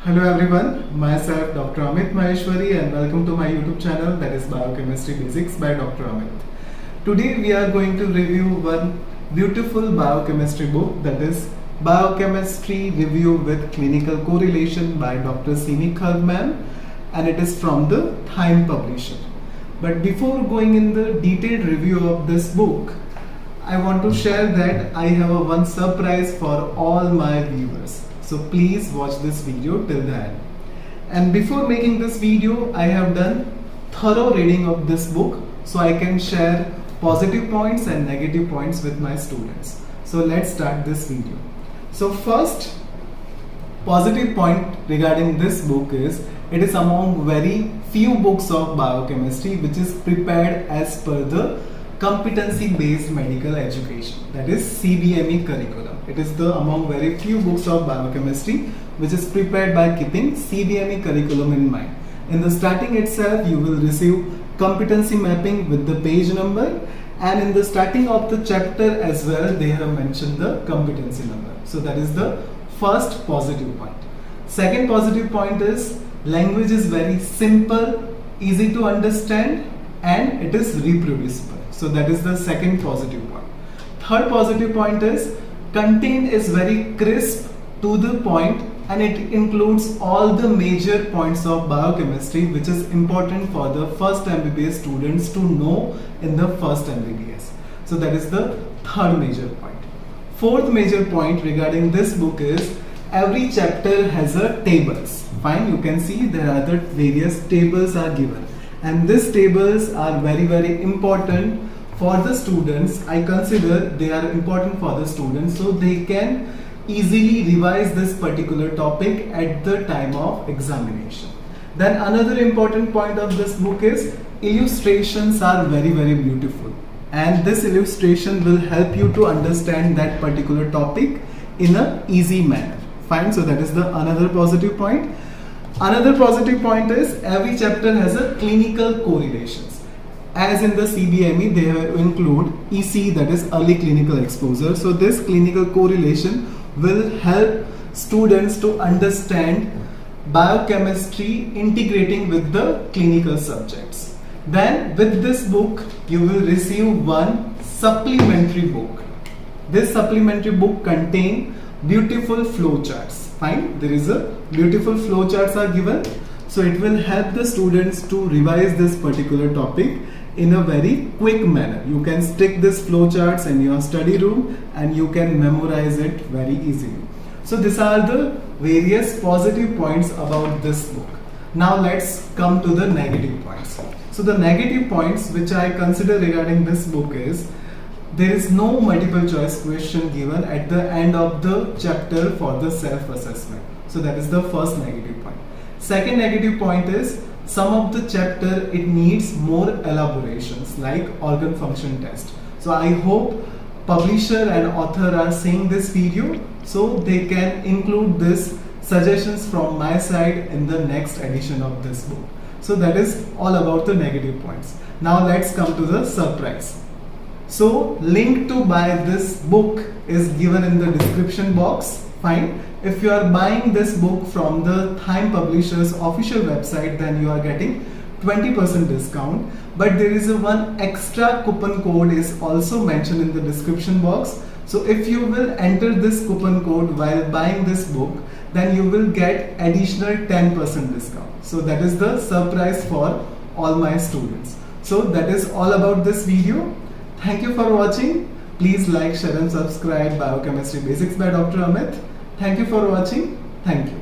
Hello everyone, myself Dr. Amit Maheshwari and welcome to my YouTube channel, that is Biochemistry Basics by Dr. Amit. Today we are going to review one beautiful biochemistry book, that is Biochemistry Review with Clinical Correlation by Dr. Simi Khurman, and it is from the Time publisher. But before going in the detailed review of this book, I want to share that I have one surprise for all my viewers. So please watch this video till the end. And before making this video, I have done thorough reading of this book so I can share positive points and negative points with my students. So let's start this video. So first positive point regarding this book is it is among very few books of biochemistry which is prepared as per the competency based medical education, that is CBME curriculum. It is the among very few books of biochemistry which is prepared by keeping CBME curriculum in mind. In the starting itself you will receive competency mapping with the page number, and in the starting of the chapter as well they have mentioned the competency number. So that is the first positive point. Second positive point is language is very simple, easy to understand, and it is reproducible. So that is the second positive point. Third positive point is content is very crisp, to the point, and it includes all the major points of biochemistry which is important for the first MBBS students to know in the first MBBS. So that is the third major point. Fourth major point regarding this book is every chapter has a tables. Fine, you can see there are the various tables are given, and these tables are very important for the students. I consider they are important for the students so they can easily revise this particular topic at the time of examination. Then another important point of this book is illustrations are very beautiful, and this illustration will help you to understand that particular topic in a easy manner. Fine, so that is the another positive point. Another positive point is every chapter has a clinical correlations. As in the CBME, they include EC, that is early clinical exposure. So this clinical correlation will help students to understand biochemistry integrating with the clinical subjects. Then with this book, you will receive one supplementary book. This supplementary book contains beautiful flowcharts. Fine, there is a beautiful flowcharts are given, so it will help the students to revise this particular topic in a very quick manner. You can stick this flowcharts in your study room and you can memorize it very easily. So these are the various positive points about this book. Now let's come to the negative points. So the negative points which I consider regarding this book is there is no multiple choice question given at the end of the chapter for the self-assessment. So that is the first negative point. Second negative point is some of the chapter it needs more elaborations like organ function test. So I hope publisher and author are seeing this video so they can include this suggestions from my side in the next edition of this book. So that is all about the negative points. Now let's come to the surprise. So link to buy this book is given in the description box. Fine. If you are buying this book from the Time Publishers official website, then you are getting 20% discount. But there is a one extra coupon code is also mentioned in the description box. So if you will enter this coupon code while buying this book, then you will get additional 10% discount. So that is the surprise for all my students. So that is all about this video. Thank you for watching. Please like, share and subscribe Biochemistry Basics by Dr. Amit. Thank you for watching. Thank you.